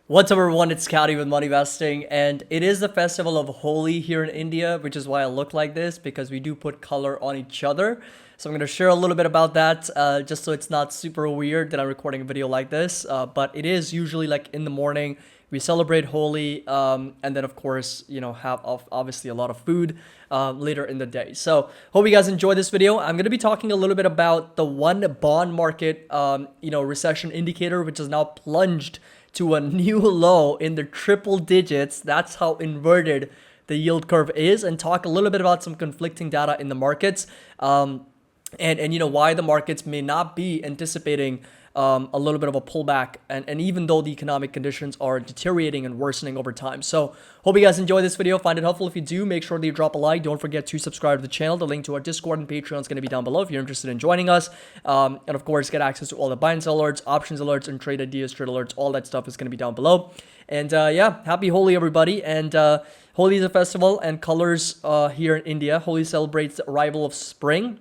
What's up, everyone? It's Scotty with Money Vesting, and it is the festival of Holi here in India, which is why I look like this, because we do put color on each other. So I'm going to share a little bit about that, just so it's not super weird that I'm recording a video like this. But it is usually like in the morning. We celebrate Holi, and then of course, have obviously a lot of food later in the day. So hope you guys enjoy this video. I'm going to be talking a little bit about the one bond market, recession indicator, which is now plunged to a new low in the triple digits. That's how inverted the yield curve is, and talk a little bit about some conflicting data in the markets, and why the markets may not be anticipating a little bit of a pullback, and even though the economic conditions are deteriorating and worsening over time. So hope you guys enjoy this video, find it helpful. If you do, make sure that you drop a like. Don't forget to subscribe to the channel. The link to our Discord and Patreon is going to be down below if you're interested in joining us, and of course get access to all the buy and sell alerts, options alerts, and trade ideas, trade alerts. All that stuff is going to be down below. And yeah, happy Holi, everybody. And Holi is a festival and colors here in India. Holi celebrates the arrival of spring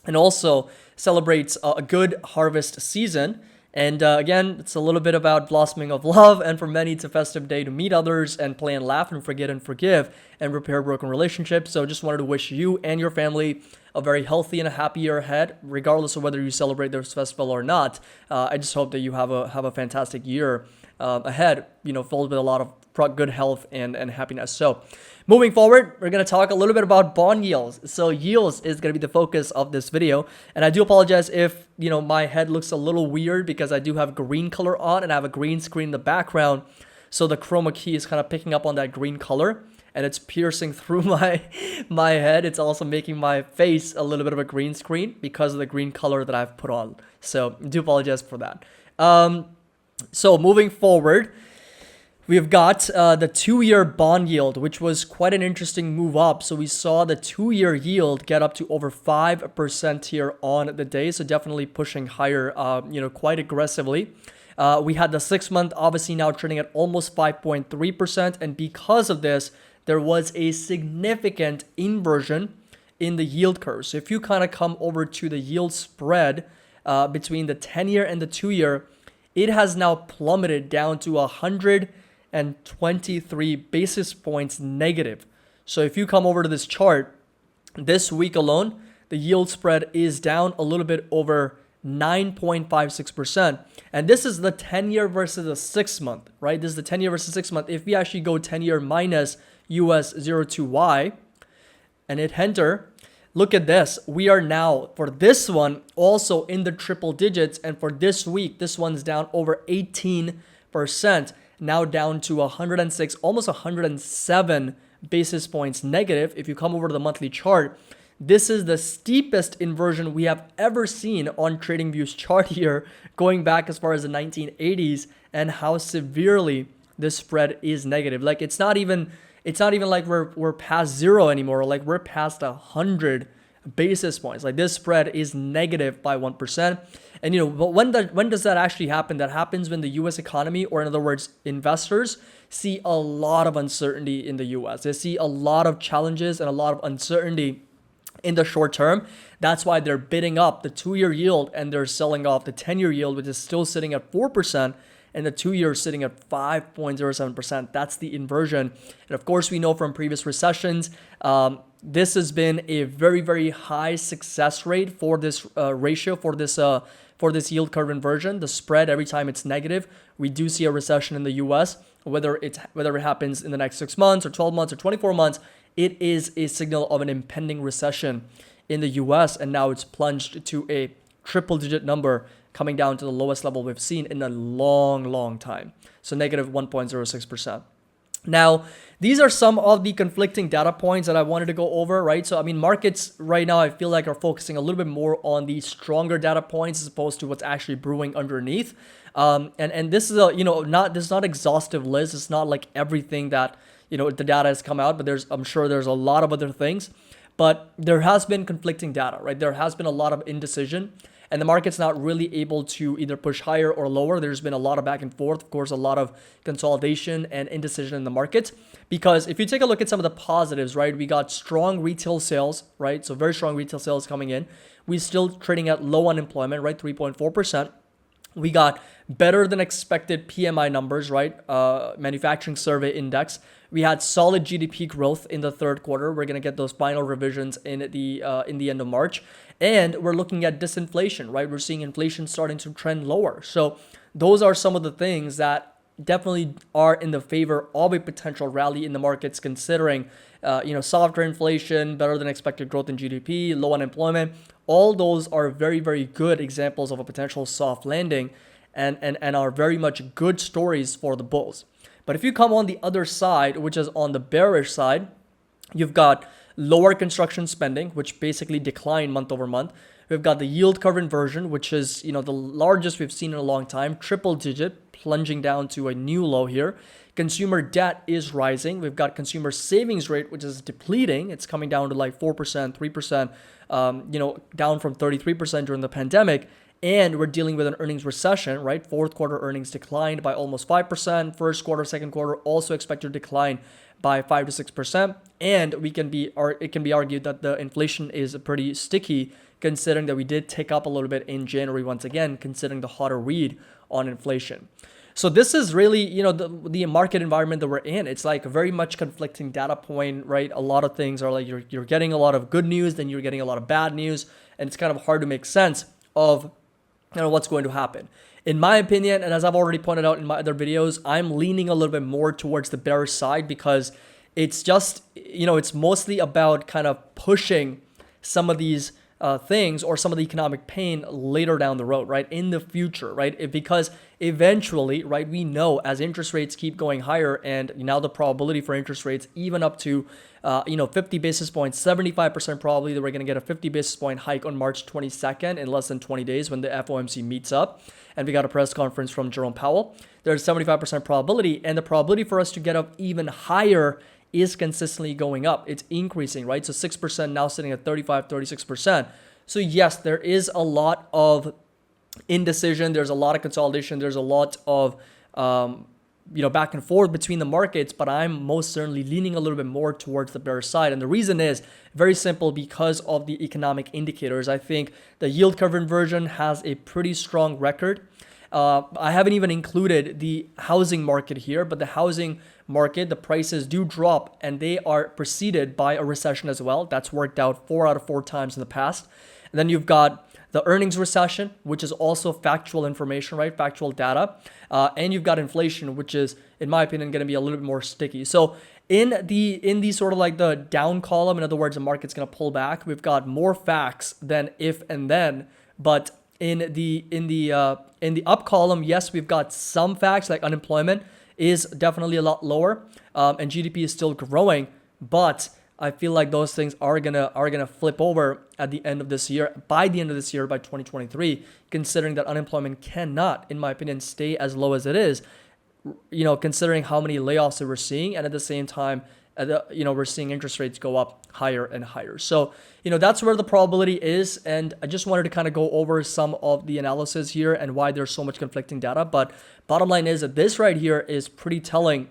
and also celebrates a good harvest season. And again, it's a little bit about blossoming of love, and for many, it's a festive day to meet others and play and laugh and forget and forgive and repair broken relationships. So just wanted to wish you and your family a very healthy and a happy year ahead, regardless of whether you celebrate this festival or not. I just hope that you have a fantastic year ahead, filled with a lot of good health and happiness. So moving forward, we're going to talk a little bit about bond yields. So yields is going to be the focus of this video. And I do apologize if, my head looks a little weird, because I do have green color on and I have a green screen in the background. So the chroma key is kind of picking up on that green color, and it's piercing through my head. It's also making my face a little bit of a green screen because of the green color that I've put on. So I do apologize for that. So moving forward, we've got the 2-year bond yield, which was quite an interesting move up. So we saw the 2-year yield get up to over 5% here on the day. So definitely pushing higher, quite aggressively. We had the 6-month obviously now trading at almost 5.3%. And because of this, there was a significant inversion in the yield curve. So if you kind of come over to the yield spread between the 10-year and the 2-year, it has now plummeted down to 123 basis points negative. So if you come over to this chart, this week alone, the yield spread is down a little bit over 9.56%. And this is the 10-year versus the 6-month, right? This is the 10-year versus 6-month. If we actually go 10-year minus US 02Y and hit enter, look at this. We are now, for this one, also in the triple digits. And for this week, this one's down over 18%, now down to 106, almost 107 basis points negative. If you come over to the monthly chart, this is the steepest inversion we have ever seen on TradingView's chart here, going back as far as the 1980s, and how severely this spread is negative. Like it's not even like we're past zero anymore. Like we're past 100 basis points. Like this spread is negative by 1%. And but when does that actually happen? That happens when the US economy, or in other words, investors, see a lot of uncertainty in the US. They see a lot of challenges and a lot of uncertainty in the short term. That's why they're bidding up the 2-year yield and they're selling off the 10-year yield, which is still sitting at 4%. And the 2-year is sitting at 5.07%. That's the inversion. And of course, we know from previous recessions, this has been a very, very high success rate for this ratio, for this yield curve inversion. The spread, every time it's negative, we do see a recession in the US. Whether it happens in the next 6 months or 12 months or 24 months, it is a signal of an impending recession in the US. And now it's plunged to a triple-digit number, coming down to the lowest level we've seen in a long, long time. So negative 1.06%. Now, these are some of the conflicting data points that I wanted to go over, right? So, I mean, markets right now, I feel like, are focusing a little bit more on the stronger data points as opposed to what's actually brewing underneath. And this is this is not exhaustive list. It's not like everything that, the data has come out, but I'm sure there's a lot of other things. But there has been conflicting data, right? There has been a lot of indecision. And the market's not really able to either push higher or lower. There's been a lot of back and forth, of course, a lot of consolidation and indecision in the market. Because if you take a look at some of the positives, right, we got strong retail sales, right? So very strong retail sales coming in. We're still trading at low unemployment, right? 3.4%. We got better than expected PMI numbers, right? Manufacturing Survey Index. We had solid GDP growth in the third quarter. We're gonna get those final revisions in the end of March, and we're looking at disinflation, right? We're seeing inflation starting to trend lower. So those are some of the things that definitely are in the favor of a potential rally in the markets, considering softer inflation, better than expected growth in GDP, low unemployment. All those are very, very good examples of a potential soft landing, and are very much good stories for the bulls. But if you come on the other side, which is on the bearish side, you've got lower construction spending, which basically declined month over month. We've got the yield curve inversion, which is the largest we've seen in a long time, triple digit, plunging down to a new low here. Consumer debt is rising. We've got consumer savings rate, which is depleting. It's coming down to like 4%, 3%, down from 33% during the pandemic. And we're dealing with an earnings recession, right? Fourth quarter earnings declined by almost 5%. First quarter, second quarter also expected to decline by 5 to 6%. And it can be argued that the inflation is pretty sticky, considering that we did tick up a little bit in January once again, considering the hotter read on inflation. So this is really, the market environment that we're in. It's like very much conflicting data point, right? A lot of things are like you're getting a lot of good news, then you're getting a lot of bad news, and it's kind of hard to make sense of what's going to happen. In my opinion, and as I've already pointed out in my other videos, I'm leaning a little bit more towards the bearish side, because it's just, it's mostly about kind of pushing some of these things or some of the economic pain later down the road, right? In the future, right? Because eventually, right, we know as interest rates keep going higher, and now the probability for interest rates even up to 50 basis points, 75% probably that we're going to get a 50 basis point hike on March 22nd in less than 20 days when the FOMC meets up. And we got a press conference from Jerome Powell. There's 75% probability, and the probability for us to get up even higher is consistently going up. It's increasing, right? So 6% now sitting at 35, 36%. So yes, there is a lot of indecision. There's a lot of consolidation. There's a lot of, back and forth between the markets, but I'm most certainly leaning a little bit more towards the bearish side. And the reason is very simple, because of the economic indicators. I think the yield curve inversion has a pretty strong record. I haven't even included the housing market here, but the housing market, the prices do drop, and they are preceded by a recession as well. That's worked out 4 out of 4 times in the past. And then you've got the earnings recession, which is also factual information, right? Factual data. And you've got inflation, which is, in my opinion, going to be a little bit more sticky. So in the sort of like the down column, in other words, the market's going to pull back. We've got more facts than if and then, but in the up column, yes, we've got some facts, like unemployment is definitely a lot lower, and GDP is still growing, but I feel like those things are gonna flip over at the end of this year, by 2023, considering that unemployment cannot, in my opinion, stay as low as it is, considering how many layoffs that we're seeing, and at the same time, we're seeing interest rates go up higher and higher. So, that's where the probability is. And I just wanted to kind of go over some of the analysis here and why there's so much conflicting data. But bottom line is that this right here is pretty telling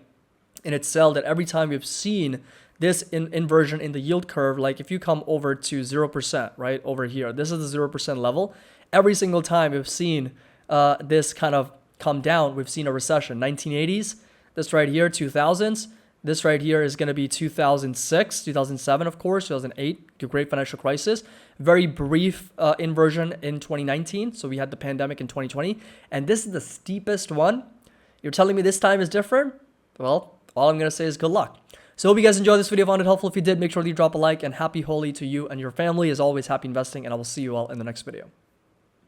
in itself, that every time we've seen this inversion in the yield curve, like if you come over to 0%, right over here, this is the 0% level. Every single time we've seen this kind of come down, we've seen a recession. 1980s, this right here, 2000s. This right here is going to be 2006, 2007, of course, 2008, the great financial crisis. Very brief inversion in 2019. So we had the pandemic in 2020. And this is the steepest one. You're telling me this time is different? Well, all I'm going to say is good luck. So hope you guys enjoyed this video, found it helpful. If you did, make sure that you drop a like, and happy Holi to you and your family. As always, happy investing, and I will see you all in the next video.